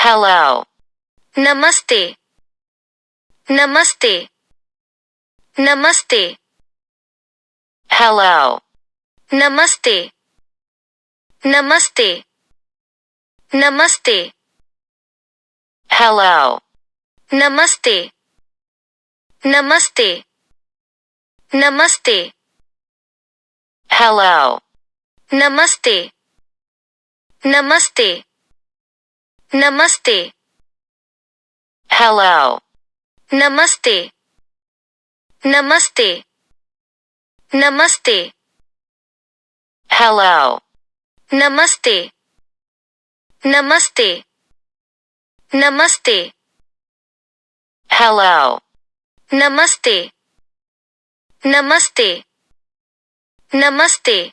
Hello. Namaste. Namaste. Namaste. Hello. Namaste. Namaste. Namaste. Hello. Namaste. Namaste. Namaste. Hello. Namaste. Namaste. Namaste. Hello. Namaste. Namaste. Namaste. Hello. Namaste. Namaste. Namaste. Hello. Namaste. Namaste. Namaste.